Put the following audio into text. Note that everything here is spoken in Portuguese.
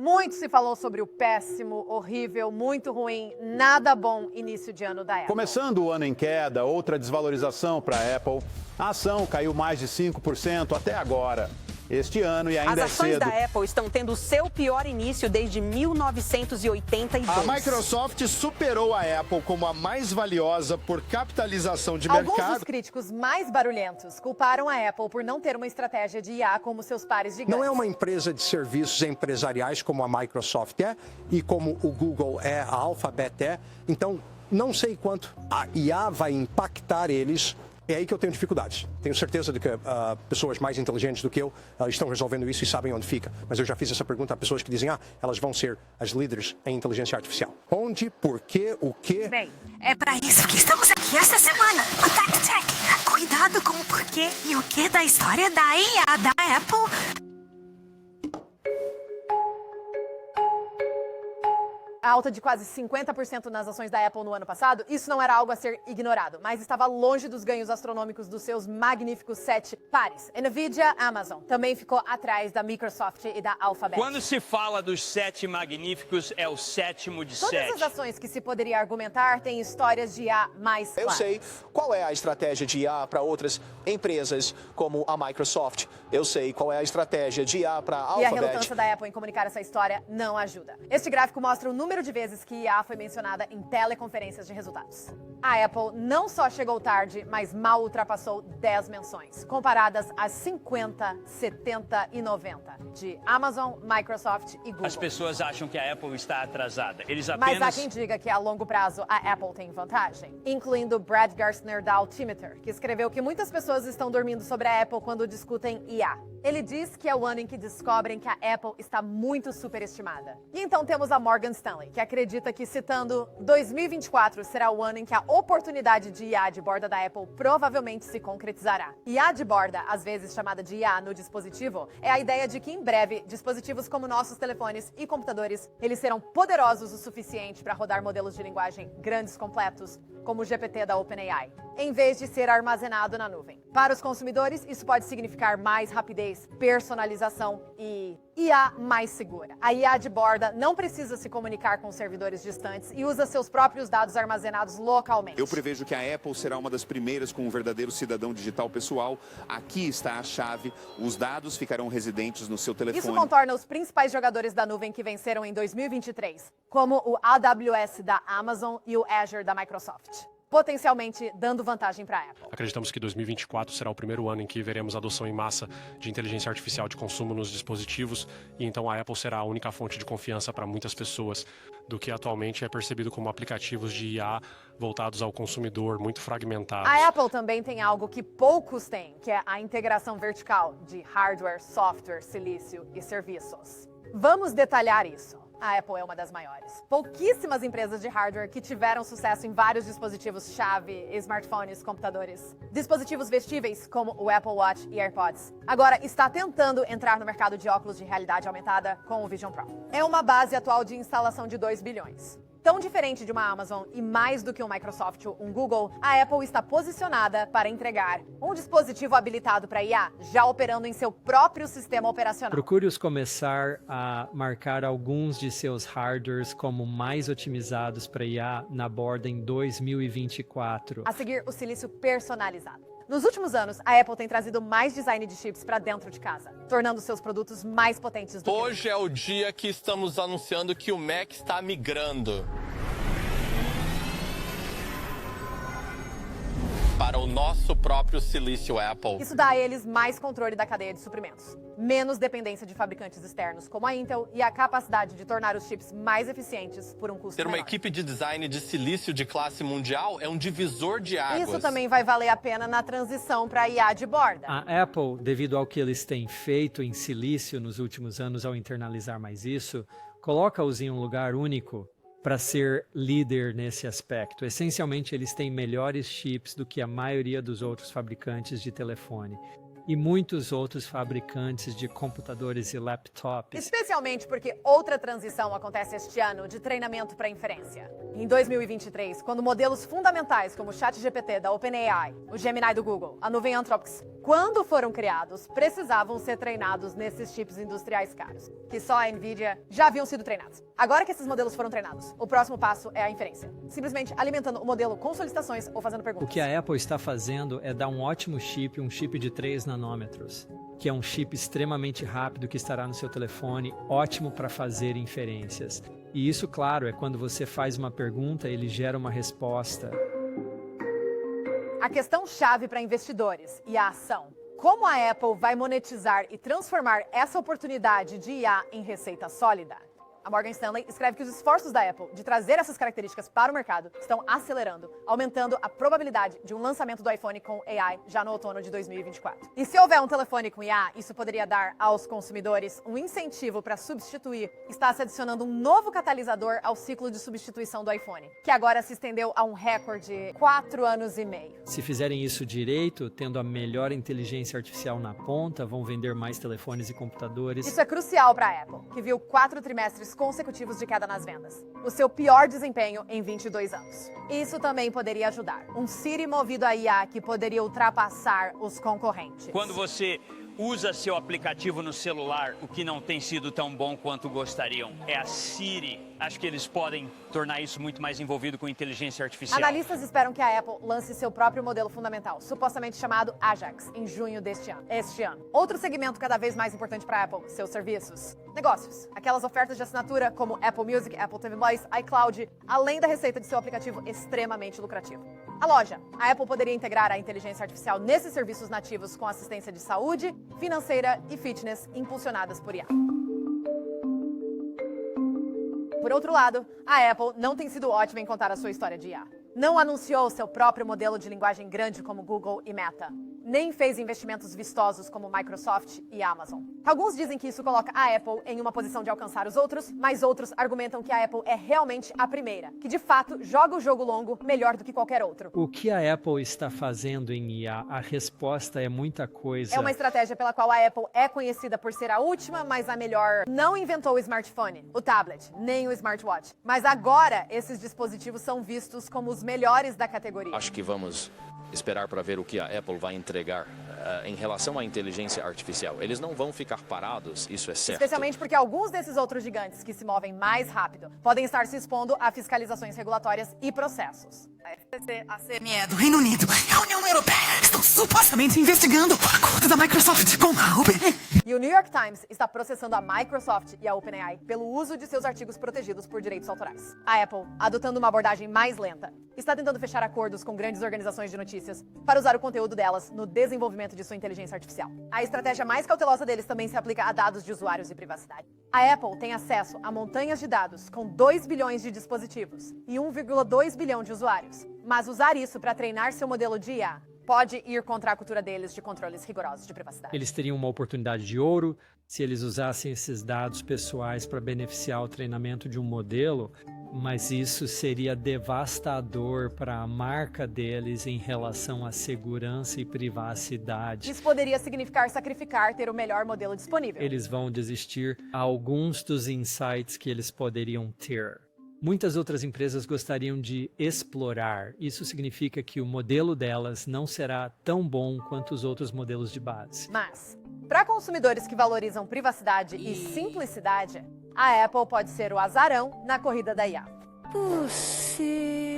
Muito se falou sobre o péssimo, horrível, muito ruim, nada bom início de ano da Apple. Começando o ano em queda, outra desvalorização para a Apple. A ação caiu mais de 5% até agora. Este ano e ainda As ações é cedo. da Apple estão tendo o seu pior início desde 1982. A Microsoft superou a Apple como a mais valiosa por capitalização de Alguns mercado. dos críticos mais barulhentos culparam a Apple por não ter uma estratégia de IA como seus pares gigantes. Não é uma empresa de serviços empresariais como a Microsoft é e como o Google é, a Alphabet é. Então, não sei quanto a IA vai impactar eles. É aí que eu tenho dificuldades. Tenho certeza de que pessoas mais inteligentes do que eu estão resolvendo isso e sabem onde fica. Mas eu já fiz essa pergunta a pessoas que dizem, elas vão ser as líderes em inteligência artificial. Onde, por quê, o quê? Bem, é para isso que estamos aqui esta semana. O Tech Tech. Cuidado com o porquê e o que da história da IA da Apple. A alta de quase 50% nas ações da Apple no ano passado, isso não era algo a ser ignorado, mas estava longe dos ganhos astronômicos dos seus magníficos 7 pares. Nvidia, Amazon, também ficou atrás da Microsoft e da Alphabet. Quando se fala dos 7 magníficos, é o 7º de 7. Todas as ações que se poderia argumentar têm histórias de IA mais claras. Eu sei qual é a estratégia de IA para outras empresas como a Microsoft. Eu sei qual é a estratégia de IA para a Alphabet. E a relutância da Apple em comunicar essa história não ajuda. Este gráfico mostra o número de vezes que IA foi mencionada em teleconferências de resultados. A Apple não só chegou tarde, mas mal ultrapassou 10 menções, comparadas às 50, 70 e 90 de Amazon, Microsoft e Google. As pessoas acham que a Apple está atrasada. Eles apenas... Mas há quem diga que a longo prazo a Apple tem vantagem, incluindo Brad Gerstner da Altimeter, que escreveu que muitas pessoas estão dormindo sobre a Apple quando discutem IA. Ele diz que é o ano em que descobrem que a Apple está muito superestimada. E então temos a Morgan Stanley, que acredita que, citando, 2024 será o ano em que a oportunidade de IA de borda da Apple provavelmente se concretizará. IA de borda, às vezes chamada de IA no dispositivo, é a ideia de que em breve dispositivos como nossos telefones e computadores, eles serão poderosos o suficiente para rodar modelos de linguagem grandes completos, como o GPT da OpenAI, em vez de ser armazenado na nuvem. Para os consumidores, isso pode significar mais rapidez, personalização e IA mais segura. A IA de borda não precisa se comunicar com servidores distantes e usa seus próprios dados armazenados localmente. Eu prevejo que a Apple será uma das primeiras com um verdadeiro cidadão digital pessoal. Aqui está a chave. Os dados ficarão residentes no seu telefone. Isso contorna os principais jogadores da nuvem que venceram em 2023, como o AWS da Amazon e o Azure da Microsoft, potencialmente dando vantagem para a Apple. Acreditamos que 2024 será o primeiro ano em que veremos adoção em massa de inteligência artificial de consumo nos dispositivos e então a Apple será a única fonte de confiança para muitas pessoas do que atualmente é percebido como aplicativos de IA voltados ao consumidor, muito fragmentados. A Apple também tem algo que poucos têm, que é a integração vertical de hardware, software, silício e serviços. Vamos detalhar isso. A Apple é uma das maiores. Pouquíssimas empresas de hardware que tiveram sucesso em vários dispositivos-chave, smartphones, computadores. Dispositivos vestíveis, como o Apple Watch e AirPods. Agora está tentando entrar no mercado de óculos de realidade aumentada com o Vision Pro. É uma base atual de instalação de 2 bilhões. Tão diferente de uma Amazon e mais do que um Microsoft ou um Google, a Apple está posicionada para entregar um dispositivo habilitado para IA, já operando em seu próprio sistema operacional. Procure-os começar a marcar alguns de seus hardwares como mais otimizados para IA na borda em 2024. A seguir, o silício personalizado. Nos últimos anos, a Apple tem trazido mais design de chips para dentro de casa, tornando seus produtos mais potentes do que Hoje é o dia que estamos anunciando que o Mac está migrando para o nosso próprio silício Apple. Isso dá a eles mais controle da cadeia de suprimentos, menos dependência de fabricantes externos como a Intel e a capacidade de tornar os chips mais eficientes por um custo Ter uma menor. equipe de design de silício de classe mundial é um divisor de águas. Isso também vai valer a pena na transição para IA de borda. A Apple, devido ao que eles têm feito em silício nos últimos anos ao internalizar mais isso, coloca-os em um lugar único para ser líder nesse aspecto. Essencialmente, eles têm melhores chips do que a maioria dos outros fabricantes de telefone. e muitos outros fabricantes de computadores e laptops. Especialmente porque outra transição acontece este ano de treinamento para inferência. Em 2023, quando modelos fundamentais como o ChatGPT da OpenAI, o Gemini do Google, a nuvem Anthropic, quando foram criados, precisavam ser treinados nesses chips industriais caros, que só a NVIDIA já haviam sido treinados. Agora que esses modelos foram treinados, o próximo passo é a inferência. Simplesmente alimentando o modelo com solicitações ou fazendo perguntas. O que a Apple está fazendo é dar um ótimo chip, um chip de 3 nanômetros, que é um chip extremamente rápido que estará no seu telefone, ótimo para fazer inferências. E isso, claro, é quando você faz uma pergunta, ele gera uma resposta. A questão-chave para investidores e a ação. Como a Apple vai monetizar e transformar essa oportunidade de IA em receita sólida? A Morgan Stanley escreve que os esforços da Apple de trazer essas características para o mercado estão acelerando, aumentando a probabilidade de um lançamento do iPhone com AI já no outono de 2024. E se houver um telefone com IA, isso poderia dar aos consumidores um incentivo para substituir. Está se adicionando um novo catalisador ao ciclo de substituição do iPhone, que agora se estendeu a um recorde de 4 anos e meio. Se fizerem isso direito, tendo a melhor inteligência artificial na ponta, vão vender mais telefones e computadores. Isso é crucial para a Apple, que viu 4 trimestres consecutivos de queda nas vendas, o seu pior desempenho em 22 anos. Isso também poderia ajudar. Um Siri movido a IA que poderia ultrapassar os concorrentes. Quando você usa seu aplicativo no celular, o que não tem sido tão bom quanto gostariam é a Siri. Acho que eles podem tornar isso muito mais envolvido com inteligência artificial. Analistas esperam que a Apple lance seu próprio modelo fundamental, supostamente chamado Ajax, em junho deste ano. Outro segmento cada vez mais importante para a Apple, seus serviços. Negócios. Aquelas ofertas de assinatura como Apple Music, Apple TV+, iCloud, além da receita de seu aplicativo extremamente lucrativo. A loja. A Apple poderia integrar a inteligência artificial nesses serviços nativos com assistência de saúde, financeira e fitness impulsionadas por IA. Por outro lado, a Apple não tem sido ótima em contar a sua história de IA. Não anunciou seu próprio modelo de linguagem grande como Google e Meta. Nem fez investimentos vistosos como Microsoft e Amazon. Alguns dizem que isso coloca a Apple em uma posição de alcançar os outros, mas outros argumentam que a Apple é realmente a primeira, que de fato joga o jogo longo melhor do que qualquer outro. O que a Apple está fazendo em IA? A resposta é muita coisa. É uma estratégia pela qual a Apple é conhecida por ser a última, mas a melhor. Não inventou o smartphone, o tablet, nem o smartwatch. Mas agora, esses dispositivos são vistos como os melhores da categoria. Acho que vamos esperar para ver o que a Apple vai entregar em relação à inteligência artificial. Eles não vão ficar parados, isso é certo. Especialmente porque alguns desses outros gigantes que se movem mais rápido podem estar se expondo a fiscalizações regulatórias e processos. A FTC, a CME do Reino Unido e a União Europeia estão supostamente investigando o acordo da Microsoft com a OpenAI. E o New York Times está processando a Microsoft e a OpenAI pelo uso de seus artigos protegidos por direitos autorais. A Apple, adotando uma abordagem mais lenta, está tentando fechar acordos com grandes organizações de notícias para usar o conteúdo delas no desenvolvimento de sua inteligência artificial. A estratégia mais cautelosa deles também se aplica a dados de usuários e privacidade. A Apple tem acesso a montanhas de dados com 2 bilhões de dispositivos e 1,2 bilhão de usuários. Mas usar isso para treinar seu modelo de IA pode ir contra a cultura deles de controles rigorosos de privacidade. Eles teriam uma oportunidade de ouro se eles usassem esses dados pessoais para beneficiar o treinamento de um modelo, mas isso seria devastador para a marca deles em relação à segurança e privacidade. Isso poderia significar sacrificar ter o melhor modelo disponível. Eles vão desistir a alguns dos insights que eles poderiam ter. Muitas outras empresas gostariam de explorar. Isso significa que o modelo delas não será tão bom quanto os outros modelos de base. Mas, para consumidores que valorizam privacidade e simplicidade, a Apple pode ser o azarão na corrida da IA. Você...